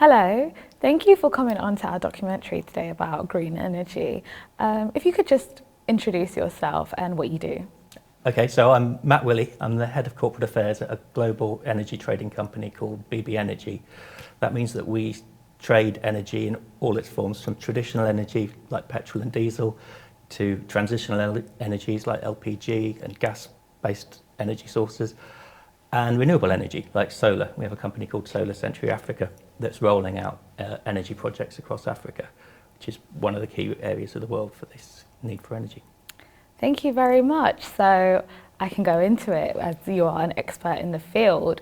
Hello, thank you for coming on to our documentary today about green energy. If you could just introduce yourself and what you do. Okay, so I'm Matt Willey. I'm the head of corporate affairs at a global energy trading company called BB Energy. That means that we trade energy in all its forms, from traditional energy like petrol and diesel to transitional energies like LPG and gas-based energy sources, and renewable energy like solar. We have a company called Solar Century Africa that's rolling out energy projects across Africa, which is one of the key areas of the world for this need for energy. Thank you very much. So I can go into it as you are an expert in the field.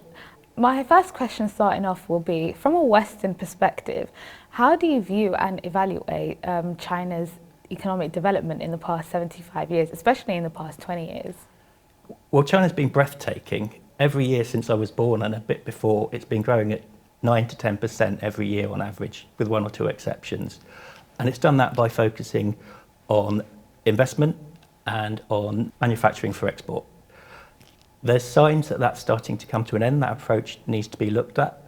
My first question starting off will be, from a Western perspective, how do you view and evaluate China's economic development in the past 75 years, especially in the past 20 years? Well, China's been breathtaking. Every year since I was born and a bit before, it's been growing at 9 to 10% every year on average, with one or two exceptions. And it's done that by focusing on investment and on manufacturing for export. There's signs that that's starting to come to an end. That approach needs to be looked at.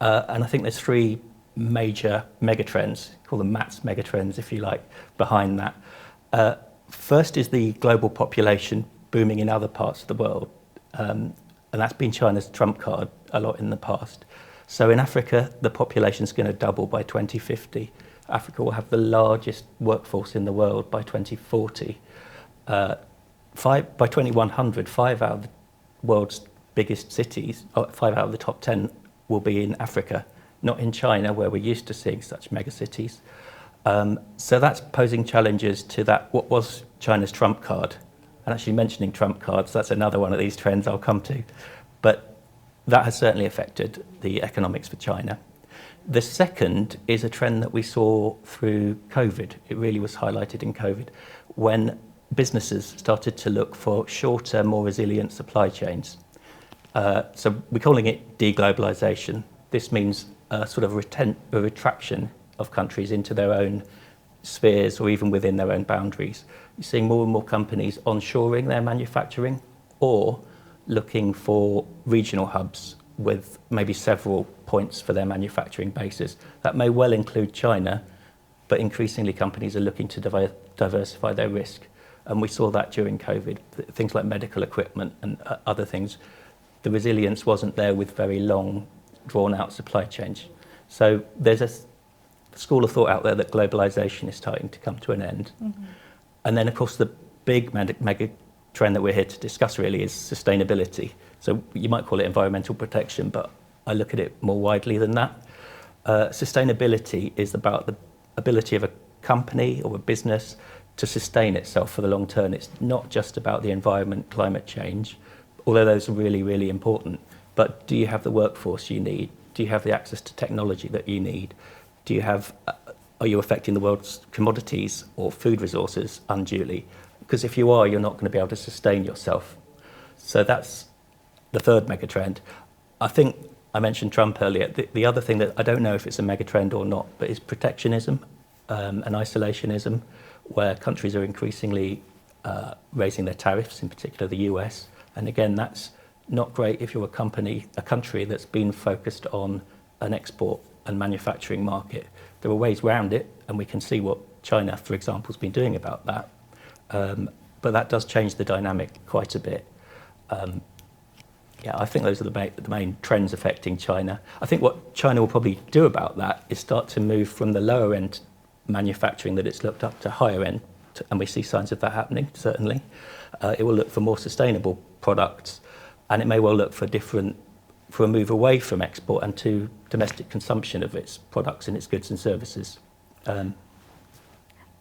And I think there's three major megatrends, call them MATS megatrends if you like, behind that. First is the global population booming in other parts of the world. And that's been China's trump card a lot in the past. So in Africa, the population's going to double by 2050. Africa will have the largest workforce in the world by 2040. By 2100, 5 out of the world's biggest cities, 5 out of the top 10 will be in Africa, not in China, where we're used to seeing such megacities. So that's posing challenges to that, what was China's trump card. And actually mentioning trump cards, that's another one of these trends I'll come to. But that has certainly affected the economics for China. The second is a trend that we saw through COVID. It really was highlighted in COVID, when businesses started to look for shorter, more resilient supply chains. So we're calling it deglobalization. This means a sort of a retraction of countries into their own spheres or even within their own boundaries. You're seeing more and more companies onshoring their manufacturing or looking for regional hubs with maybe several points for their manufacturing bases. That may well include China, but increasingly companies are looking to diversify their risk. And we saw that during COVID, things like medical equipment and other things. The resilience wasn't there with very long, drawn-out supply chains. So there's a school of thought out there that globalization is starting to come to an end. Mm-hmm. And then, of course, the big mega trend that we're here to discuss really is sustainability. So you might call it environmental protection, but I look at it more widely than that. Sustainability is about the ability of a company or a business to sustain itself for the long term. It's not just about the environment, climate change, although those are really, really important. But do you have the workforce you need? Do you have the access to technology that you need? Are you affecting the world's commodities or food resources unduly? Because if you are, you're not going to be able to sustain yourself. So that's the third megatrend. I think I mentioned Trump earlier. The other thing that I don't know if it's a megatrend or not, but is protectionism and isolationism, where countries are increasingly raising their tariffs, in particular the US. And again, that's not great if you're a country that's been focused on an export and manufacturing market. There are ways around it, and we can see what China, for example, has been doing about that. But that does change the dynamic quite a bit. I think those are the main trends affecting China. I think what China will probably do about that is start to move from the lower end manufacturing that it's looked up to higher end, and we see signs of that happening, certainly. It will look for more sustainable products, and it may well look for a move away from export and to domestic consumption of its products and its goods and services.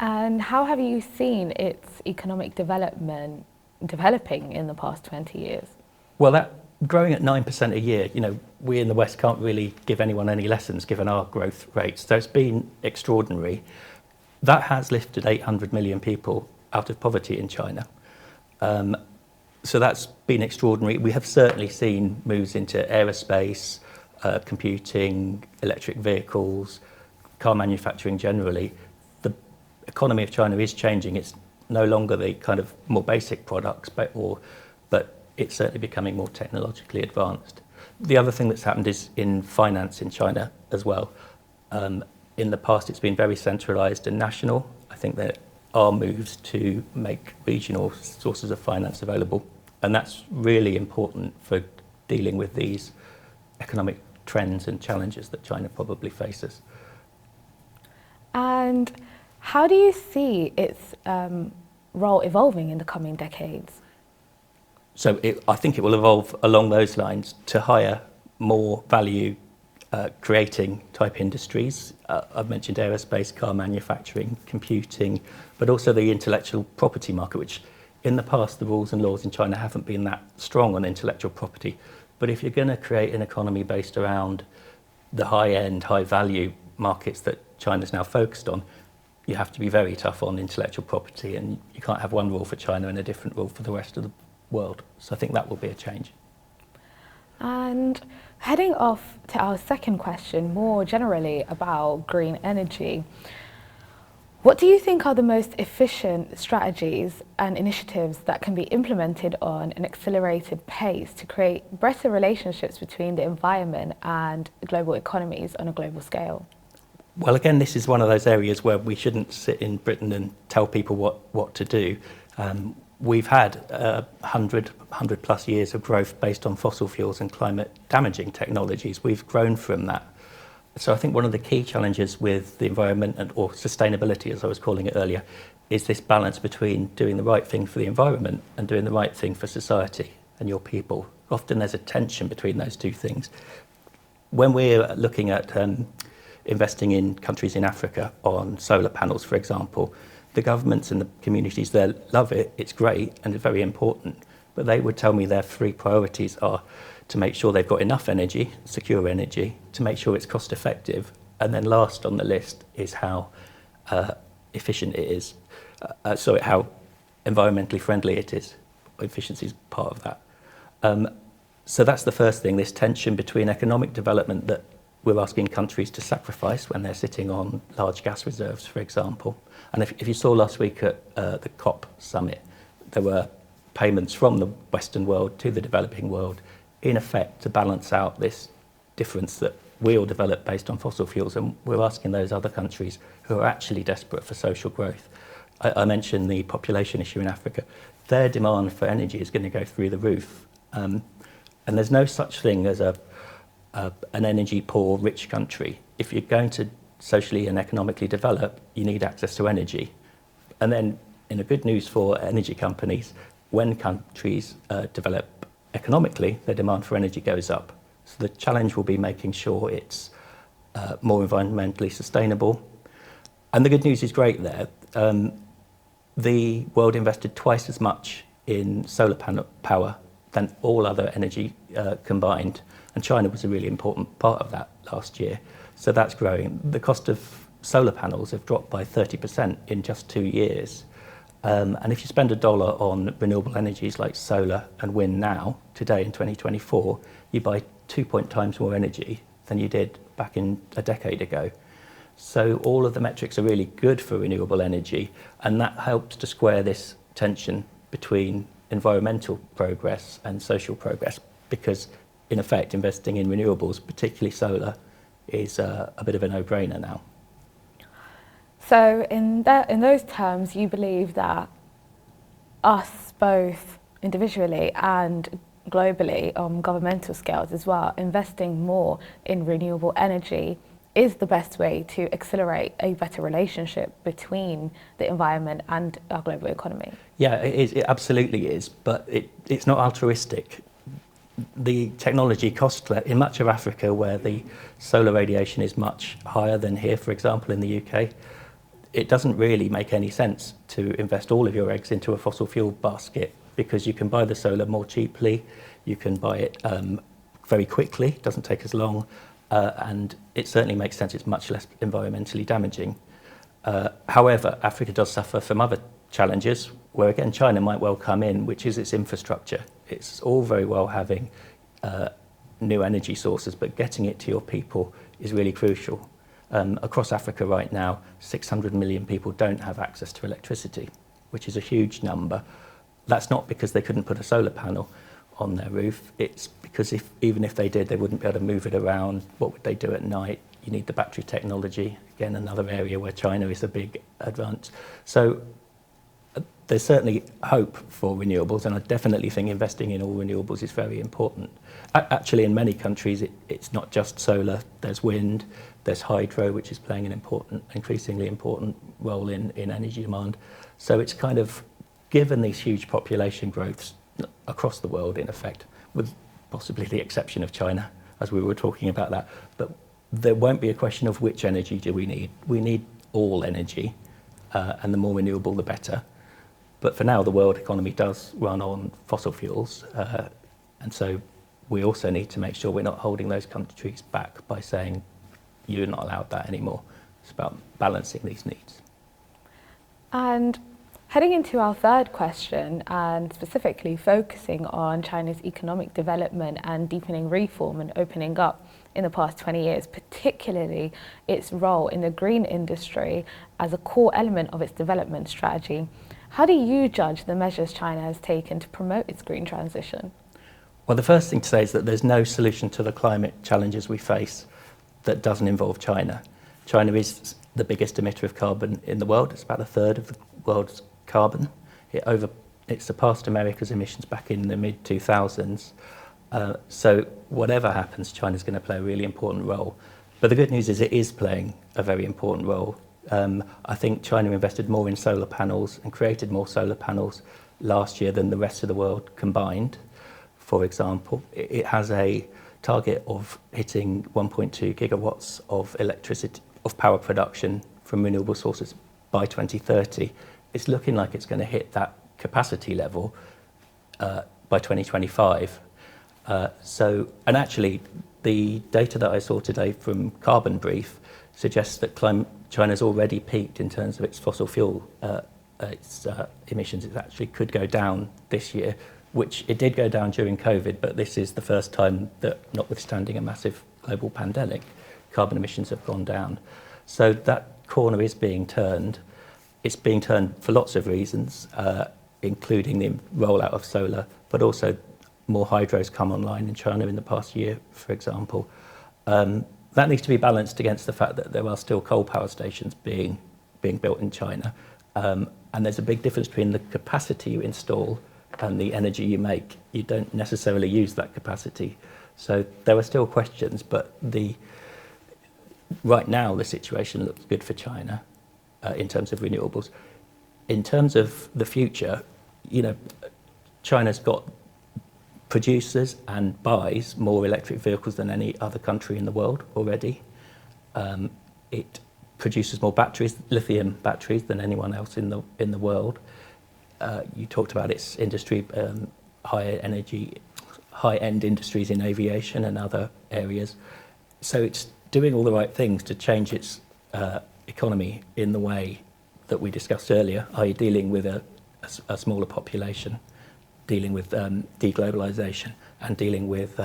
And how have you seen its economic developing in the past 20 years? Well, that growing at 9% a year, we in the West can't really give anyone any lessons given our growth rates. So it's been extraordinary. That has lifted 800 million people out of poverty in China. So that's been extraordinary. We have certainly seen moves into aerospace, computing, electric vehicles, car manufacturing generally. The economy of China is changing. It's no longer the kind of more basic products, but it's certainly becoming more technologically advanced. The other thing that's happened is in finance in China as well. In the past, it's been very centralised and national. I think there are moves to make regional sources of finance available, and that's really important for dealing with these economic trends and challenges that China probably faces. And how do you see its role evolving in the coming decades? So I think it will evolve along those lines to higher, more value creating type industries. I've mentioned aerospace, car manufacturing, computing, but also the intellectual property market, which in the past the rules and laws in China haven't been that strong on intellectual property. But if you're going to create an economy based around the high-end, high-value markets that China's now focused on, you have to be very tough on intellectual property, and you can't have one rule for China and a different rule for the rest of the world. So I think that will be a change. And heading off to our second question, more generally about green energy, what do you think are the most efficient strategies and initiatives that can be implemented on an accelerated pace to create better relationships between the environment and global economies on a global scale? Well, again, this is one of those areas where we shouldn't sit in Britain and tell people what to do. We've had 100 plus years of growth based on fossil fuels and climate damaging technologies. We've grown from that. So I think one of the key challenges with the environment or sustainability, as I was calling it earlier, is this balance between doing the right thing for the environment and doing the right thing for society and your people. Often there's a tension between those two things. When we're looking at investing in countries in Africa on solar panels, for example, the governments and the communities there love it, it's great and it's very important, but they would tell me their three priorities are to make sure they've got enough energy, secure energy, to make sure it's cost effective, and then last on the list is how efficient it is, how environmentally friendly it is. Efficiency is part of that. So that's the first thing, this tension between economic development that we're asking countries to sacrifice when they're sitting on large gas reserves, for example. And if you saw last week at the COP summit, there were payments from the Western world to the developing world, in effect, to balance out this difference that we all develop based on fossil fuels. And we're asking those other countries who are actually desperate for social growth. I mentioned the population issue in Africa. Their demand for energy is going to go through the roof. And there's no such thing as an energy poor rich country. If you're going to socially and economically develop, you need access to energy. And then, in a good news for energy companies, when countries develop economically, their demand for energy goes up. So the challenge will be making sure it's more environmentally sustainable. And the good news is great there. The world invested twice as much in solar panel power than all other energy combined. And China was a really important part of that last year. So that's growing. The cost of solar panels have dropped by 30% in just 2 years. And if you spend $1 on renewable energies like solar and wind now, today in 2024, you buy 2 times more energy than you did back in a decade ago. So all of the metrics are really good for renewable energy, and that helps to square this tension between environmental progress and social progress, because in effect investing in renewables, particularly solar, is a bit of a no-brainer now. So in those terms, you believe that us, both individually and globally on governmental scales as well, investing more in renewable energy is the best way to accelerate a better relationship between the environment and our global economy? Yeah, it is. It absolutely is, but it's not altruistic. The technology cost in much of Africa, where the solar radiation is much higher than here, for example, in the UK, it doesn't really make any sense to invest all of your eggs into a fossil fuel basket, because you can buy the solar more cheaply, you can buy it very quickly, it doesn't take as long, and it certainly makes sense. It's much less environmentally damaging. However, Africa does suffer from other challenges, where again China might well come in, which is its infrastructure. It's all very well having new energy sources, but getting it to your people is really crucial. Across Africa right now, 600 million people don't have access to electricity, which is a huge number. That's not because they couldn't put a solar panel on their roof. It's because even if they did, they wouldn't be able to move it around. What would they do at night? you need the battery technology, again, another area where China is a big advance. So there's certainly hope for renewables, and I definitely think investing in all renewables is very important. Actually, in many countries, it's not just solar. There's wind, there's hydro, which is playing an increasingly important role in energy demand. So it's kind of given these huge population growths across the world, in effect, with possibly the exception of China, as we were talking about that. But there won't be a question of which energy do we need. We need all energy, and the more renewable, the better. But for now, the world economy does run on fossil fuels, and so we also need to make sure we're not holding those countries back by saying, you're not allowed that anymore. It's about balancing these needs. And heading into our third question, and specifically focusing on China's economic development and deepening reform and opening up in the past 20 years, particularly its role in the green industry as a core element of its development strategy. How do you judge the measures China has taken to promote its green transition? Well, the first thing to say is that there's no solution to the climate challenges we face that doesn't involve China. China is the biggest emitter of carbon in the world. It's about a third of the world's carbon. It surpassed America's emissions back in the mid-2000s. So whatever happens, China's going to play a really important role. But the good news is it is playing a very important role. I think China invested more in solar panels and created more solar panels last year than the rest of the world combined. For example, it has a target of hitting 1.2 gigawatts of electricity, of power production from renewable sources by 2030. It's looking like it's going to hit that capacity level by 2025. And actually, the data that I saw today from Carbon Brief suggests that China's already peaked in terms of its fossil fuel emissions. It actually could go down this year, which it did go down during COVID, but this is the first time that, notwithstanding a massive global pandemic, carbon emissions have gone down. So that corner is being turned. It's being turned for lots of reasons, including the rollout of solar, but also more hydros come online in China in the past year, for example. That needs to be balanced against the fact that there are still coal power stations being built in China. And there's a big difference between the capacity you install and the energy you make. You don't necessarily use that capacity. So there are still questions, but right now the situation looks good for China in terms of renewables. In terms of the future, China's got produces and buys more electric vehicles than any other country in the world already. It produces more batteries, lithium batteries, than anyone else in the world. You talked about its industry, high-end industries in aviation and other areas. So it's doing all the right things to change its economy in the way that we discussed earlier, i.e. dealing with a smaller population, dealing with deglobalization, and dealing with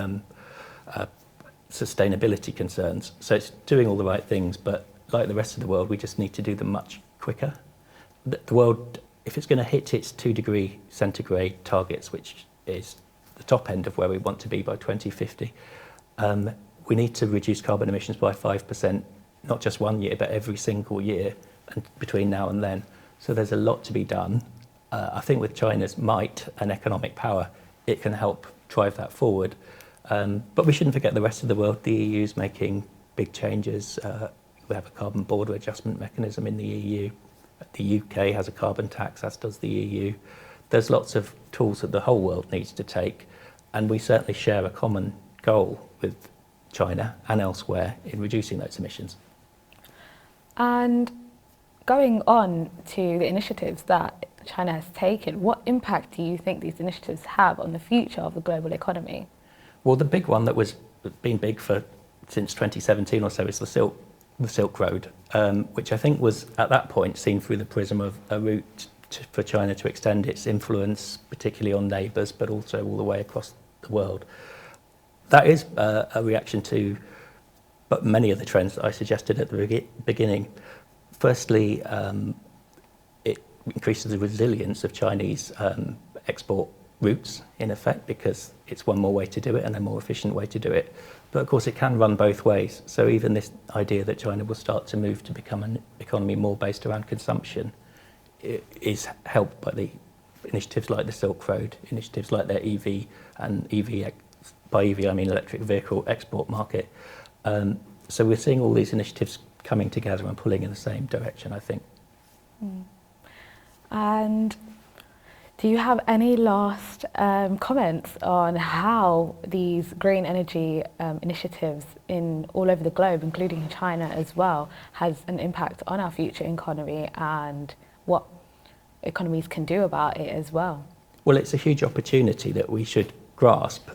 sustainability concerns. So it's doing all the right things, but like the rest of the world, we just need to do them much quicker. The world, if it's going to hit its 2-degree centigrade targets, which is the top end of where we want to be by 2050, we need to reduce carbon emissions by 5%, not just one year, but every single year and between now and then. So there's a lot to be done. I think with China's might and economic power, it can help drive that forward. But we shouldn't forget the rest of the world. The EU is making big changes. We have a carbon border adjustment mechanism in the EU. The UK has a carbon tax, as does the EU. There's lots of tools that the whole world needs to take, and we certainly share a common goal with China and elsewhere in reducing those emissions. And going on to the initiatives that China has taken, what impact do you think these initiatives have on the future of the global economy? Well, the big one that was been big for since 2017 or so is the Silk Road, which I think was at that point seen through the prism of a route for China to extend its influence, particularly on neighbours, but also all the way across the world. That is a reaction to but many of the trends that I suggested at the beginning. Firstly, it increases the resilience of Chinese export routes, in effect, because it's one more way to do it and a more efficient way to do it. But of course, it can run both ways. So even this idea that China will start to move to become an economy more based around consumption is helped by the initiatives like the Silk Road, initiatives like their EV and by EV I mean electric vehicle export market. So we're seeing all these initiatives coming together and pulling in the same direction, I think. And do you have any last comments on how these green energy initiatives in all over the globe, including in China as well, has an impact on our future economy and what economies can do about it as well? Well, it's a huge opportunity that we should grasp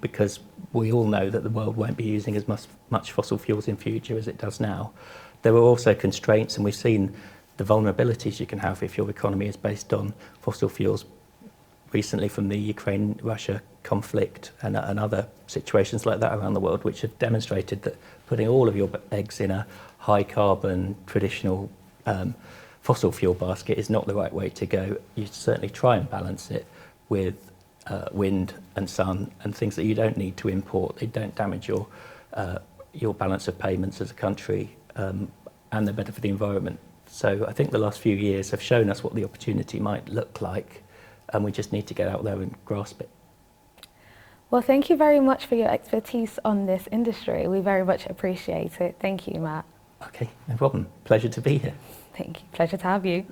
because we all know that the world won't be using as much fossil fuels in future as it does now. There are also constraints, and we've seen the vulnerabilities you can have if your economy is based on fossil fuels recently from the Ukraine-Russia conflict and other situations like that around the world, which have demonstrated that putting all of your eggs in a high-carbon, traditional fossil fuel basket is not the right way to go. You certainly try and balance it with wind and sun and things that you don't need to import. They don't damage your balance of payments as a country, and they're better for the environment. So I think the last few years have shown us what the opportunity might look like, and we just need to get out there and grasp it. Well, thank you very much for your expertise on this industry. We very much appreciate it. Thank you, Matt. Okay, no problem. Pleasure to be here. Thank you. Pleasure to have you.